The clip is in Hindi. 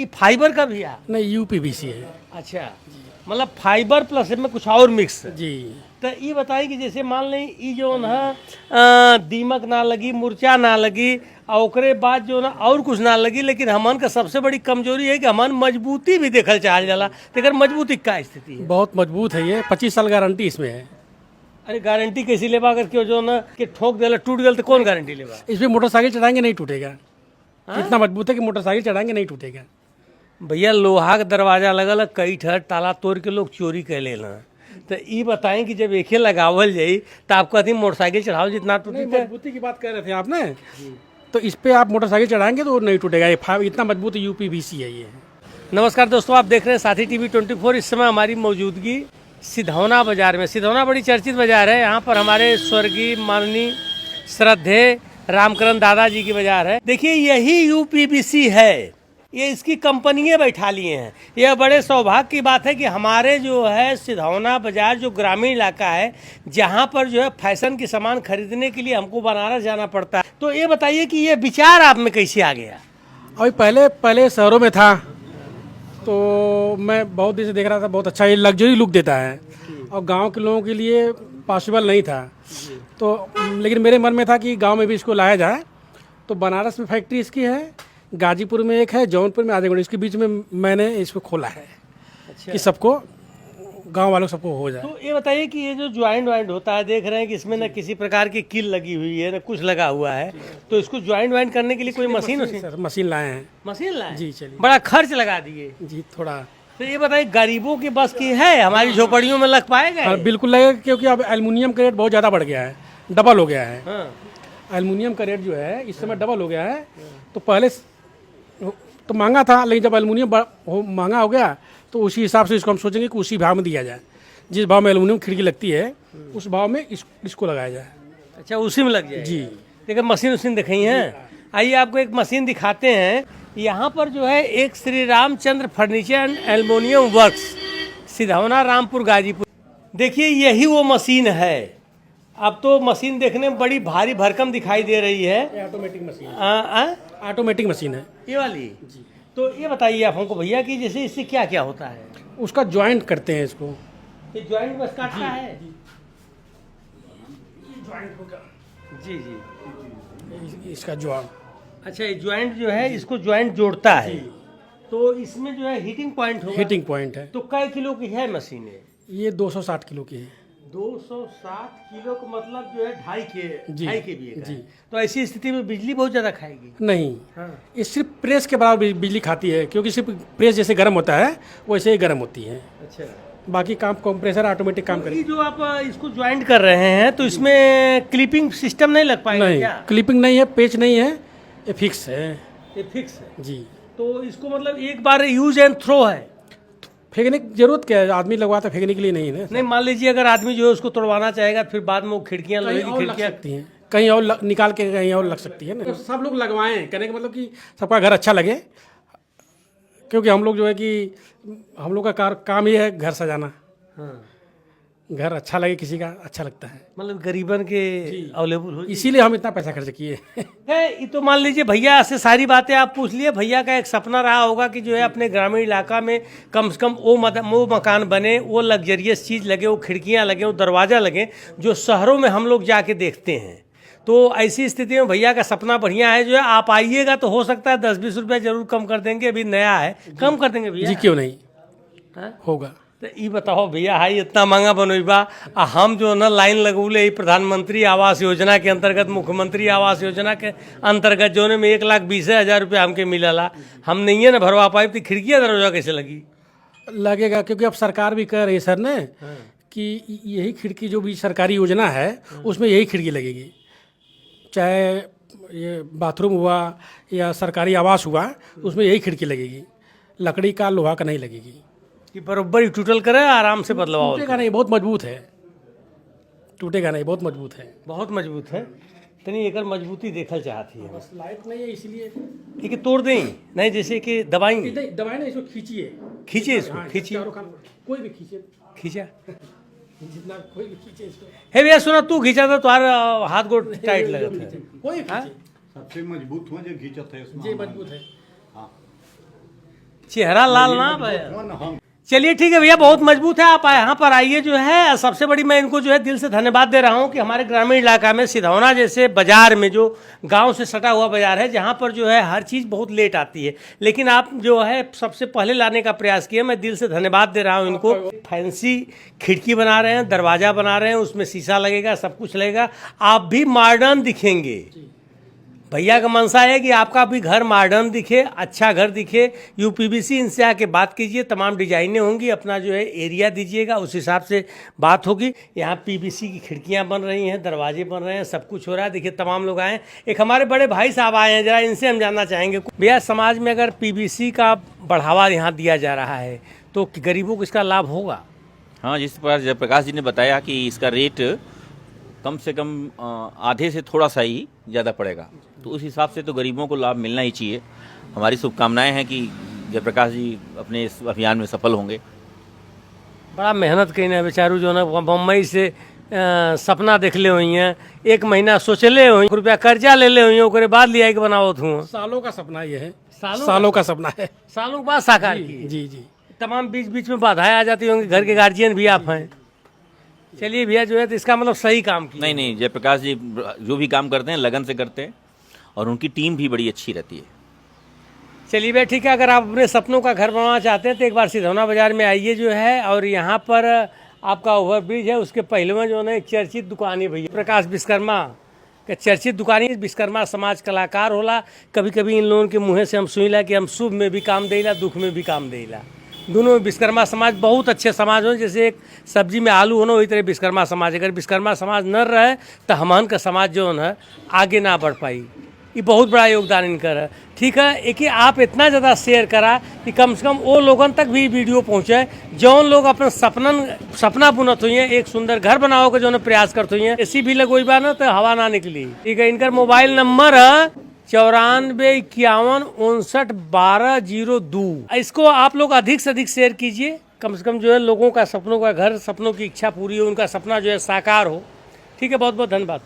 ये फाइबर का भी है? नहीं, यूपीवीसी है। अच्छा, मतलब फाइबर प्लस में कुछ और मिक्स है। जी। तो ये बताइए कि जैसे मान लें ये जो है दीमक ना लगी, मुरझा ना लगी, और ओकरे बाद जो ना और कुछ ना लगी, लेकिन हमन का सबसे बड़ी कमजोरी है कि हमन मजबूती भी देखल चाहल जाला। तो एकर मजबूती का स्थिति है? बहुत मजबूत है ये, 25 साल गारंटी इसमें है। अरे गारंटी कैसी लेबा? अगर क्यों जो ना कि ठोक देला टूट गल तो कौन गारंटी लेबा? इसमें मोटरसाइकिल चढ़ाएंगे नहीं टूटेगा। इतना मजबूत है कि मोटरसाइकिल चढ़ाएंगे नहीं टूटेगा। भैया लोहा का दरवाजा लगल, कई ठर ताला तोड़ के लोग चोरी कर लेना। तो ये बताएं कि जब एके लगावल जाई तो आप कहती मोटरसाइकिल चढ़ाओ जितना टूटी। मजबूती की बात कर रहे थे आपने, तो इस पे आप मोटरसाइकिल चढ़ाएंगे तो नहीं टूटेगा। ये इतना मजबूत यूपीवीसी है ये। नमस्कार दोस्तों, आप देख रहे हैं साथी टीवी 24। इस समय हमारी मौजूदगी सिधौना बाजार में। सिधौना बड़ी चर्चित बाजार है। यहाँ पर हमारे स्वर्गीय माननीय श्रद्धेय रामकरण दादाजी की बाजार है। देखिए यही यूपीवीसी है, ये इसकी कंपनियां बैठा लिए हैं। यह बड़े सौभाग्य की बात है कि हमारे जो है सिधौना बाजार जो ग्रामीण इलाका है, जहाँ पर जो है फैशन के सामान खरीदने के लिए हमको बनारस जाना पड़ता है। तो ये बताइए कि ये विचार आप में कैसे आ गया? अभी पहले शहरों में था, तो मैं बहुत दिन से देख रहा था, बहुत अच्छा ये लग्जरी लुक देता है, और गांव के लोगों के लिए पॉसिबल नहीं था। तो लेकिन मेरे मन में था कि गांव में भी इसको लाया जाए। तो बनारस में फैक्ट्री इसकी है, गाजीपुर में एक है, जौनपुर में आजमगढ़, इसके बीच में मैंने इसको खोला है। अच्छा। कि सबको, गांव वालों सबको हो जाए। तो ये बताइए कि ये जो ज्वाइंट होता है, देख रहे हैं कि इसमें न किसी प्रकार की कील लगी हुई है, न कुछ लगा हुआ है। तो इसको ज्वाइंट करने के लिए कोई मशीन सर मशीन लाए हैं। मशीन लाए जी, चलिए। बड़ा खर्च लगा दिए जी थोड़ा। तो ये बताइए गरीबों की बस की है? हमारी झोपड़ियों में लग पाएगा? हाँ, बिल्कुल लगेगा, क्योंकि अब एल्युमिनियम का रेट बहुत ज़्यादा बढ़ गया है, डबल हो गया है। हाँ। एल्युमिनियम का रेट जो है इस समय डबल हो गया है। तो पहले तो महंगा था, लेकिन जब एल्युमिनियम महंगा हो गया तो उसी हिसाब से इसको हम सोचेंगे कि उसी भाव में दिया जाए। जिस भाव में एल्युमिनियम खिड़की लगती है उस भाव में इसको लगाया जाए। अच्छा, उसी में लग जाए जी। देखिए मशीन दिखाई है। आइए आपको एक मशीन दिखाते हैं। यहाँ पर जो है एक Shri Ramchandra furniture and aluminium works, Sidhauna, Rampur, Ghazipur. देखिए यही वो मशीन है। अब तो मशीन देखने में बड़ी भारी भरकम दिखाई दे रही है। ऑटोमेटिक मशीन है। ऑटोमेटिक मशीन है ये वाली जी। तो ये बताइए आप हमको भैया कि जैसे इससे क्या क्या होता है? उसका ज्वाइंट करते हैं इसको। ये ज्वाइंट बस काटता है? ज्वाइंट होगा। जी जी। इसका ज्वाइंट। अच्छा, ये ज्वाइंट जो है इसको ज्वाइंट जोड़ता है। तो इसमें जो है हीटिंग पॉइंट होगा। हीटिंग पॉइंट है। तो कै किलो की है मशीन है? ये 260 किलो की है। 260 किलो का मतलब जो है ढाई के बी का जी। है। तो ऐसी स्थिति में बिजली बहुत ज्यादा खाएगी? नहीं। हाँ। ये सिर्फ प्रेस के बराबर बिजली खाती है, क्योंकि सिर्फ प्रेस जैसे गर्म होता है वैसे ही गर्म होती है। अच्छा। बाकी काम कंप्रेसर ऑटोमेटिक काम तो करेगी। जो आप इसको ज्वाइंट कर रहे हैं तो इसमें क्लिपिंग सिस्टम नहीं लग पाएगा? नहीं, क्या क्लिपिंग नहीं है, पेच नहीं है, ये फिक्स है। ये फिक्स है जी। तो इसको मतलब एक बार यूज एंड थ्रो है? फेंकने की जरूरत क्या है? आदमी लगवाता फेंकने के लिए नहीं है। नहीं, मान लीजिए अगर आदमी जो है उसको तोड़वाना चाहेगा, फिर बाद में वो खिड़कियां कहीं लगेगी, और लग खिड़कियां सकती हैं, कहीं और निकाल के कहीं और लग सकती है ना। तो सब लोग लगवाएं, कहने का मतलब कि सबका घर अच्छा लगे। क्योंकि हम लोग जो है कि हम लोग का काम ये है घर सजाना। हाँ। घर अच्छा लगे, किसी का अच्छा लगता है, मतलब गरीबन के अवेलेबल हो, इसीलिए हम इतना पैसा खर्च किए। है। ये तो मान लीजिए भैया से सारी बातें आप पूछ लिए। भैया का एक सपना रहा होगा कि जो है अपने ग्रामीण इलाका में कम से कम वो मकान बने, वो लग्जरियस चीज़ लगे, वो खिड़कियां लगे, वो दरवाज़ा लगे जो शहरों में हम लोग जाके देखते हैं। तो ऐसी स्थिति में भैया का सपना बढ़िया है। जो है आप आइएगा तो हो सकता है 10-20 रुपया जरूर कम कर देंगे। अभी नया है, कम कर देंगे भैया? जी क्यों नहीं। हाँ? होगा। तो ये बताओ भैया, हाई इतना महंगा बनोबा, आ हम जो ना लाइन लगूले प्रधानमंत्री आवास योजना के अंतर्गत, मुख्यमंत्री आवास योजना के अंतर्गत जो में 1,20,000 रुपया हमके मिलला, हम नहीं है ना भरवा पाए। तो खिड़कियाँ दरवाजा कैसे लगी? लगेगा, क्योंकि अब सरकार भी कह रही है सर ने कि यही खिड़की जो भी सरकारी योजना है उसमें यही खिड़की लगेगी। चाहे ये बाथरूम हुआ या सरकारी आवास हुआ, उसमें यही खिड़की लगेगी। लकड़ी का, लोहा का नहीं लगेगी। कि बराबर ही टूटल करे, आराम से बदलवाओ। टूटेगा नहीं, बहुत मजबूत है। टूटेगा नहीं, बहुत मजबूत है। बहुत मजबूत है। तनी एकर मजबूती देखल चाहती है। बस लाइट नहीं है इसलिए। ये तोड़ दें नहीं, जैसे कि दबाई नहीं, दबाए ना, इसको खींचिए। खींचे इसको, हाँ, खींचिए, कोई भी खींचे, खींचा जितना कोई भी खींचे इसको। हे भैया सुना, तू खींचा तो तुम्हारा हाथ गोड़ टाइट लगा था। कोई हाँ? खींचे। सबसे मजबूत हुआ जो घींचत है इसमें। जी मजबूत है। हाँ। चेहरा लाल ना भैया। चलिए ठीक है भैया, बहुत मजबूत है। आप यहाँ पर आइए जो है। सबसे बड़ी मैं इनको जो है दिल से धन्यवाद दे रहा हूँ कि हमारे ग्रामीण इलाका में सिधौना जैसे बाजार में, जो गांव से सटा हुआ बाजार है, जहाँ पर जो है हर चीज़ बहुत लेट आती है, लेकिन आप जो है सबसे पहले लाने का प्रयास किया। मैं दिल से धन्यवाद दे रहा हूँ इनको। फैंसी खिड़की बना रहे हैं, दरवाज़ा बना रहे हैं, उसमें शीशा लगेगा, सब कुछ लगेगा, आप भी मॉडर्न दिखेंगे। भैया का मनसा है कि आपका भी घर मॉडर्न दिखे, अच्छा घर दिखे। यूपीवीसी इनसे आके बात कीजिए, तमाम डिजाइनें होंगी, अपना जो है एरिया दीजिएगा, उस हिसाब से बात होगी। यहाँ पीवीसी की खिड़कियाँ बन रही हैं, दरवाजे बन रहे हैं, सब कुछ हो रहा है। देखिए तमाम लोग आए हैं। एक हमारे बड़े भाई साहब आए हैं, जरा इनसे हम जानना चाहेंगे। भैया, समाज में अगर पीवीसी का बढ़ावा यहाँ दिया जा रहा है तो गरीबों को इसका लाभ होगा? हाँ, जिस प्रकार जयप्रकाश जी ने बताया कि इसका रेट कम से कम आधे से थोड़ा सा ही ज़्यादा पड़ेगा, तो उस हिसाब से तो गरीबों को लाभ मिलना ही चाहिए। हमारी शुभकामनाएं हैं कि जयप्रकाश जी अपने इस अभियान में सफल होंगे। बड़ा मेहनत कहीं ना बेचारू जो ना बम्बई से सपना देख ले हुई हैं, 1 महीना सोचले हुई, रुपया कर्जा ले ले हुई, ओकरे बाद लिया के बनावत हूँ। सालों का सपना ये है, सालों सालों का सपना है। सालों के बाद साकार की। जी जी। तमाम बीच बीच में बाधाएं आ जाती होंगी, घर के गार्जियन भी आप हैं। चलिए भैया, जो है तो इसका मतलब सही काम किया। नहीं, जयप्रकाश जी जो भी काम करते हैं लगन से करते हैं, और उनकी टीम भी बड़ी अच्छी रहती है। चलिए भैया ठीक है, अगर आप अपने सपनों का घर बनवाना चाहते हैं तो एक बार सिधौना बाजार में आइए जो है। और यहाँ पर आपका ओवरब्रिज है, उसके पहले में जो है एक चर्चित दुकान है भैया, प्रकाश विश्वकर्मा के चर्चित दुकानी। विश्वकर्मा समाज कलाकार होला। कभी कभी इन लोगों के मुँह से हम सुनीला कि हम शुभ में भी काम देला, दुख में भी काम देला। दोनों विश्वकर्मा समाज बहुत अच्छे समाज हो। जैसे एक सब्जी में आलू होना, वही तरह विश्वकर्मा समाज। अगर विश्वकर्मा समाज न रहे तो हमन का समाज जो है आगे ना बढ़ पाई। ये बहुत बड़ा योगदान इनका है। ठीक है, एक ही आप इतना ज़्यादा शेयर करा कि कम से कम वो लोगों तक भी वीडियो पहुँचे जौन लोग अपने सपना बुनत हुई हैं, एक सुंदर घर बनाओ के जो प्रयास करते हुई हैं। एसी भी लगोई बा ना तो हवा ना निकली। ठीक है, इनका मोबाइल नंबर है 9451591202। इसको आप लोग अधिक से अधिक शेयर कीजिए, कम से कम जो है लोगों का सपनों का घर, सपनों की इच्छा पूरी हो, उनका सपना जो है साकार हो। ठीक है, बहुत बहुत धन्यवाद।